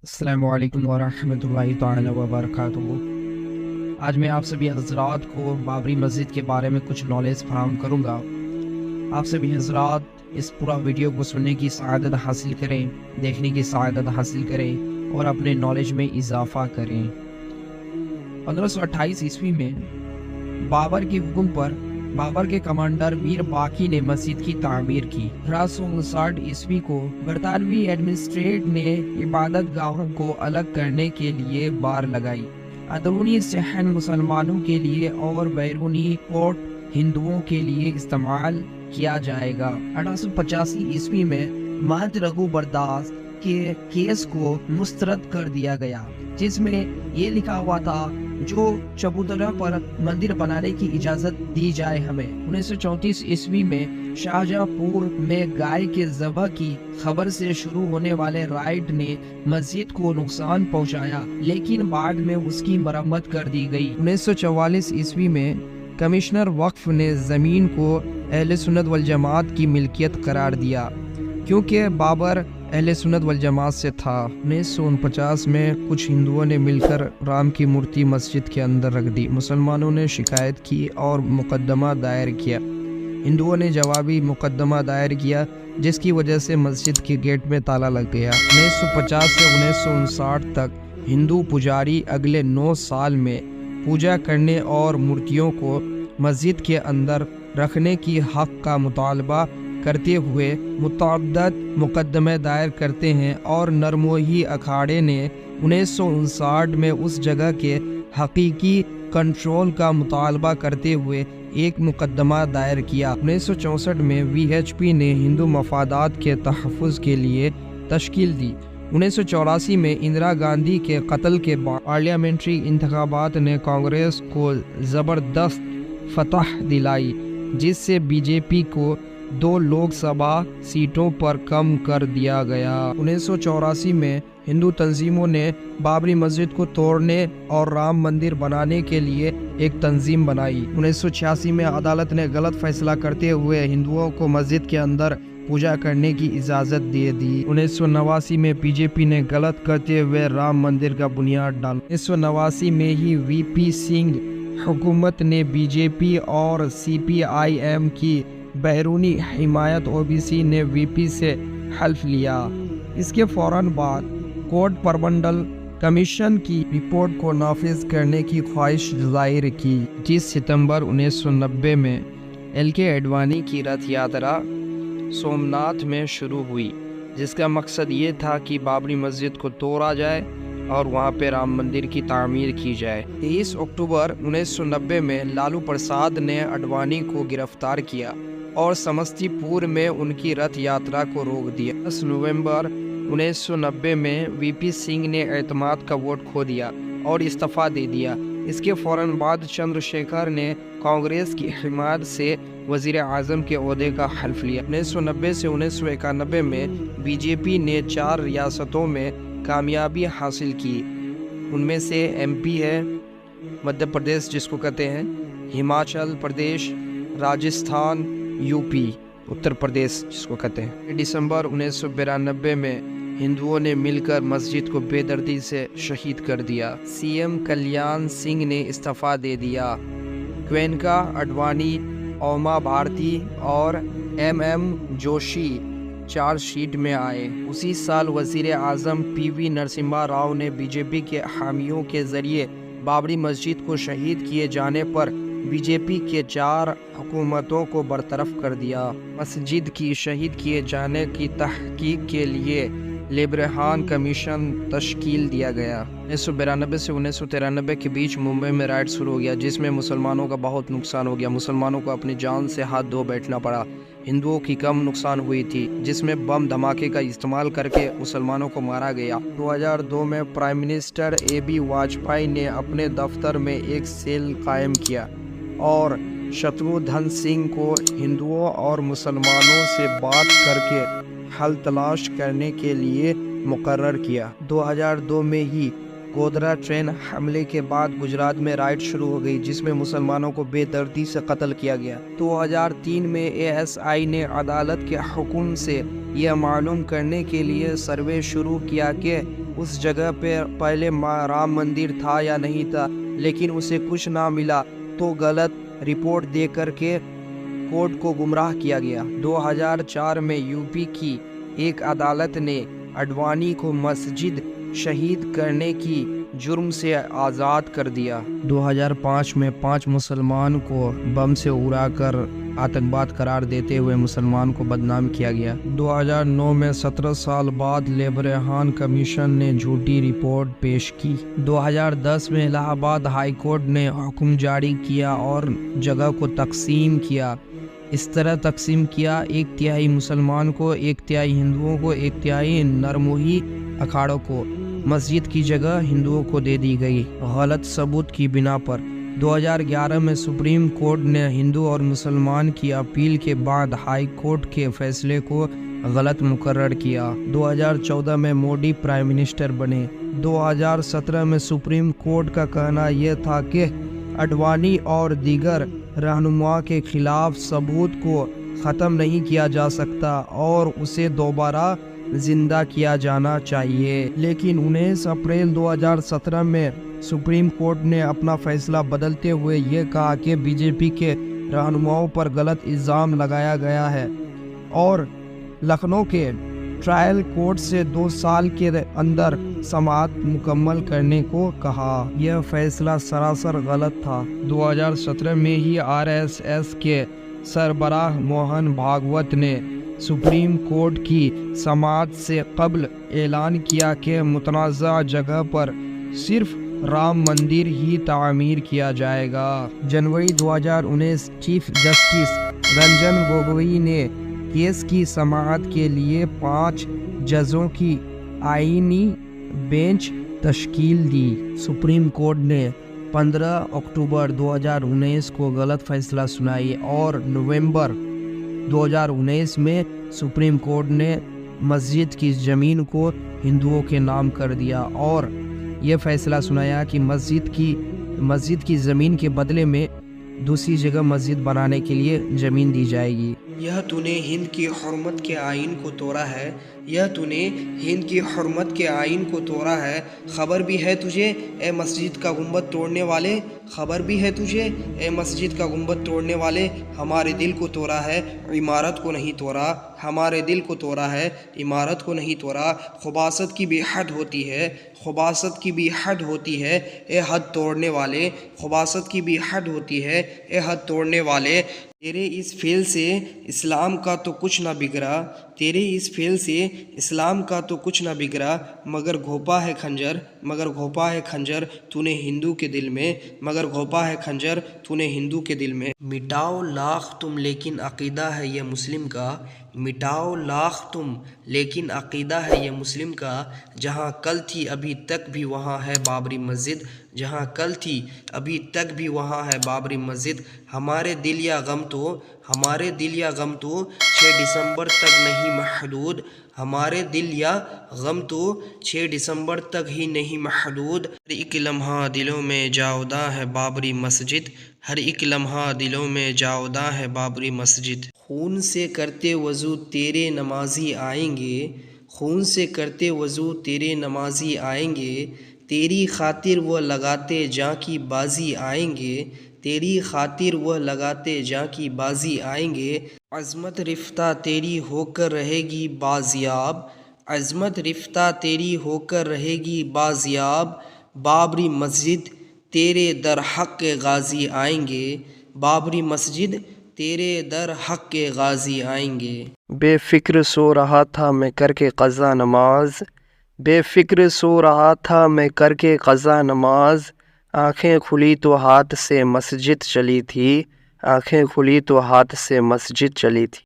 السلام علیکم ورحمۃ اللہ تعالی وبرکاتہ۔ آج میں آپ سبھی حضرات کو بابری مسجد کے بارے میں کچھ نالج فراہم کروں گا۔ آپ سبھی حضرات اس پورا ویڈیو کو سننے کی سعادت حاصل کریں، دیکھنے کی سعادت حاصل کریں اور اپنے نالج میں اضافہ کریں۔ 1528 عیسوی میں بابر کے حکم پر بابر کے کمانڈر میر باقی نے مسجد کی تعمیر کی۔ 1859 عیسوی کو برطانوی ایڈمنسٹریٹ نے عبادت گاہوں کو الگ کرنے کے لیے بار لگائی۔ اندرونی صحن مسلمانوں کے لیے اور بیرونی کوٹ ہندوؤں کے لیے استعمال کیا جائے گا۔ 1885 عیسوی میں مہنت رگھو برداس کے کیس کو مسترد کر دیا گیا، جس میں یہ لکھا ہوا تھا جو چبوترا پر مندر بنانے کی اجازت دی جائے ہمیں۔ 1934 عیسوی میں شاہجہاں پور میں گائے کے ذبح کی خبر سے شروع ہونے والے رائٹ نے مسجد کو نقصان پہنچایا، لیکن بعد میں اس کی مرمت کر دی گئی۔ 1944 عیسوی میں کمشنر وقف نے زمین کو اہل سنت والجماعت کی ملکیت قرار دیا، کیونکہ بابر اہل سنت والجماعت سے تھا۔ 1949 میں کچھ ہندوؤں نے مل کر رام کی مورتی مسجد کے اندر رکھ دی۔ مسلمانوں نے شکایت کی اور مقدمہ دائر کیا۔ ہندوؤں نے جوابی مقدمہ دائر کیا، جس کی وجہ سے مسجد کے گیٹ میں تالا لگ گیا۔ 1950 سے 1959 تک ہندو پجاری اگلے 9 سال میں پوجا کرنے اور مورتیوں کو مسجد کے اندر رکھنے کی حق کا مطالبہ کرتے ہوئے متعدد مقدمے دائر کرتے ہیں، اور نرموہی اکھاڑے نے 1959 میں اس جگہ کے حقیقی کنٹرول کا مطالبہ کرتے ہوئے ایک مقدمہ دائر کیا۔ 1964 میں VHP نے ہندو مفادات کے تحفظ کے لیے تشکیل دی۔ 1984 میں اندرا گاندھی کے قتل کے بعد پارلیمنٹری انتخابات نے کانگریس کو زبردست فتح دلائی، جس سے BJP کو 2 لوک سبھا سیٹوں پر کم کر دیا گیا۔ 1984 میں ہندو تنظیموں نے بابری مسجد کو توڑنے اور رام مندر بنانے کے لیے ایک تنظیم بنائی۔ 1986 میں عدالت نے غلط فیصلہ کرتے ہوئے ہندوؤں کو مسجد کے اندر پوجا کرنے کی اجازت دے دی۔ 1989 میں BJP نے غلط کرتے ہوئے رام مندر کا بنیاد ڈالا۔ 1989 میں ہی VP سنگھ حکومت نے BJP اور CPIM کی بیرونی حمایت OBC نے VP سے حلف لیا۔ اس کے فوراً بعد کوٹ پرمنڈل کمیشن کی رپورٹ کو نافذ کرنے کی خواہش ظاہر کی۔ 30 ستمبر 1990 میں LK اڈوانی کی رتھ یاترا سومناتھ میں شروع ہوئی، جس کا مقصد یہ تھا کہ بابری مسجد کو توڑا جائے اور وہاں پہ رام مندر کی تعمیر کی جائے۔ 23 اکتوبر 1990 میں لالو پرساد نے اڈوانی کو گرفتار کیا اور سمستی پور میں ان کی رتھ یاترا کو روک دیا۔ 10 نومبر 1990 میں VP سنگھ نے اعتماد کا ووٹ کھو دیا اور استعفیٰ دے دیا۔ اس کے فوراً بعد چندر شیکھر نے کانگریس کی حمایت سے وزیر اعظم کے عہدے کا حلف لیا۔ 1990 سے 1991 میں BJP نے 4 ریاستوں میں کامیابی حاصل کی، ان میں سے MP ہے، مدھیہ پردیش جس کو کہتے ہیں، ہماچل پردیش، راجستھان، UP، اتر پردیش جس کو کہتے ہیں۔ دسمبر 1992 میں ہندوؤں نے مل کر مسجد کو بے دردی سے شہید کر دیا۔ CM کلیان سنگھ نے استعفیٰ دے دیا۔ کوئنکا اڈوانی، اوما بھارتی اور MM جوشی چارج شیٹ میں آئے۔ اسی سال وزیر اعظم PV نرسمہا راؤ نے BJP کے حامیوں کے ذریعے بابری مسجد کو شہید کیے جانے پر BJP کے 4 حکومتوں کو برطرف کر دیا۔ مسجد کی شہید کیے جانے کی تحقیق کے لیے لیبرہان کمیشن تشکیل دیا گیا۔ 1992 سے 1993 کے بیچ ممبئی میں رائٹ شروع ہو گیا، جس میں مسلمانوں کا بہت نقصان ہو گیا۔ مسلمانوں کو اپنی جان سے ہاتھ دھو بیٹھنا پڑا۔ ہندوؤں کی کم نقصان ہوئی تھی، جس میں بم دھماکے کا استعمال کر کے مسلمانوں کو مارا گیا۔ 2002 میں پرائم منسٹر AB واجپئی نے اپنے دفتر میں ایک سیل قائم کیا اور شترودھن سنگھ کو ہندوؤں اور مسلمانوں سے بات کر کے حل تلاش کرنے کے لیے مقرر کیا۔ 2002 میں ہی گودرا ٹرین حملے کے بعد گجرات میں رائٹ شروع ہو گئی جس میں مسلمانوں کو بے دردی سے قتل کیا گیا۔ 2003 میں ASI نے عدالت کے حکم سے یہ معلوم کرنے کے لیے سروے شروع کیا کہ اس جگہ پہ پہلے رام مندر تھا یا نہیں تھا، لیکن اسے کچھ نہ ملا تو غلط رپورٹ دے کر کے کورٹ کو گمراہ کیا گیا۔ 2004 میں UP کی ایک عدالت نے اڈوانی کو مسجد شہید کرنے کی جرم سے آزاد کر دیا۔ 2005 میں 5 مسلمان کو بم سے اڑا کر آتنکواد قرار دیتے ہوئے مسلمان کو بدنام کیا گیا۔ 2009 میں 17 سال بعد لیبرہان کمیشن نے جھوٹی رپورٹ پیش کی۔ 2010 میں الہ آباد ہائی کورٹ نے حکم جاری کیا اور جگہ کو تقسیم کیا۔ اس طرح تقسیم کیا 1/3 مسلمان کو، 1/3 ہندوؤں کو، 1/3 نرموہی اکھاڑوں کو۔ مسجد کی جگہ ہندوؤں کو دے دی گئی غلط ثبوت کی بنا پر۔ 2011 میں سپریم کورٹ نے ہندو اور مسلمان کی اپیل کے بعد ہائی کورٹ کے فیصلے کو غلط مقرر کیا۔ 2014 میں مودی پرائم منسٹر بنے۔ 2017 میں سپریم کورٹ کا کہنا یہ تھا کہ اڈوانی اور دیگر رہنما کے خلاف ثبوت کو ختم نہیں کیا جا سکتا اور اسے دوبارہ زندہ کیا جانا چاہیے، لیکن 19 اپریل 2017 میں سپریم کورٹ نے اپنا فیصلہ بدلتے ہوئے یہ کہا کہ BJP کے رہنماؤں پر غلط الزام لگایا گیا ہے اور لکھنؤ کے ٹرائل کورٹ سے 2 سال کے اندر سماعت مکمل کرنے کو کہا۔ یہ فیصلہ سراسر غلط تھا۔ 2017 میں ہی RSS کے سربراہ موہن بھاگوت نے سپریم کورٹ کی سماعت سے قبل اعلان کیا کہ متنازع جگہ پر صرف رام مندر ہی تعمیر کیا جائے گا۔ جنوری 2019 چیف جسٹس رنجن گوگوئی نے کیس کی سماعت کے لیے 5 ججوں کی آئینی بینچ تشکیل دی۔ سپریم کورٹ نے 15 اکتوبر 2019 کو غلط فیصلہ سنائی اور نومبر 2019 میں سپریم کورٹ نے مسجد کی زمین کو ہندوؤں کے نام کر دیا اور یہ فیصلہ سنایا کہ مسجد کی زمین کے بدلے میں دوسری جگہ مسجد بنانے کے لیے زمین دی جائے گی۔ یہ تو نے ہند کی حرمت کے آئین کو توڑا ہے، یہ تو نے ہند کی حرمت کے آئین کو توڑا ہے۔ خبر بھی ہے تجھے اے مسجد کا گنبد توڑنے والے، خبر بھی ہے تجھے اے مسجد کا گنبد توڑنے والے، ہمارے دل کو توڑا ہے عمارت کو نہیں توڑا، ہمارے دل کو توڑا ہے عمارت کو نہیں توڑا۔ خباثت کی بھی حد ہوتی ہے، خباثت کی بھی حد ہوتی ہے اے حد توڑنے والے، خباثت کی بھی حد ہوتی ہے اے حد توڑنے والے۔ تیرے اس فعل سے اسلام کا تو کچھ نہ بگڑا، تیرے اس فعل سے اسلام کا تو کچھ نہ بگڑا، مگر گھوپا ہے خنجر، مگر گھوپا ہے خنجر تو نے ہندو کے دل میں، مگر گھوپا ہے خنجر تو نے ہندو کے دل میں۔ مٹاؤ لاکھ تم لیکن عقیدہ ہے یہ مسلم کا، مٹاؤ لاکھ تم لیکن عقیدہ ہے یہ مسلم کا، جہاں کل تھی ابھی تک بھی وہاں ہے بابری مسجد، جہاں کل تھی ابھی تک بھی وہاں ہے بابری مسجد۔ ہمارے دل یا غم تو، ہمارے دل یا غم تو 6 دسمبر تک نہیں محدود، ہمارے دل یا غم تو 6 دسمبر تک ہی نہیں محدود۔ ہر ایک لمحہ دلوں میں جاوداں ہے بابری مسجد، ہر ایک لمحہ دلوں میں جاوداں ہے بابری مسجد۔ خون سے کرتے وضو تیرے نمازی آئیں گے، خون سے کرتے وضو تیرے نمازی آئیں گے، تیری خاطر وہ لگاتے جاں کی بازی آئیں گے، تیری خاطر وہ لگاتے جاں کی بازی آئیں گے۔ عظمت رفتہ تیری ہو کر رہے گی بازیاب، عظمت رفتہ تیری ہو کر رہے گی بازیاب، بابری مسجد تیرے در حق کے غازی آئیں گے، بابری مسجد تیرے در حق کے غازی آئیں گے۔ بے فکر سو رہا تھا میں کر کے قضا نماز، بے فکر سو رہا تھا میں کر کے قضا نماز، آنکھیں کھلی تو ہاتھ سے مسجد چلی تھی، آنکھیں کھلی تو ہاتھ سے مسجد چلی تھی۔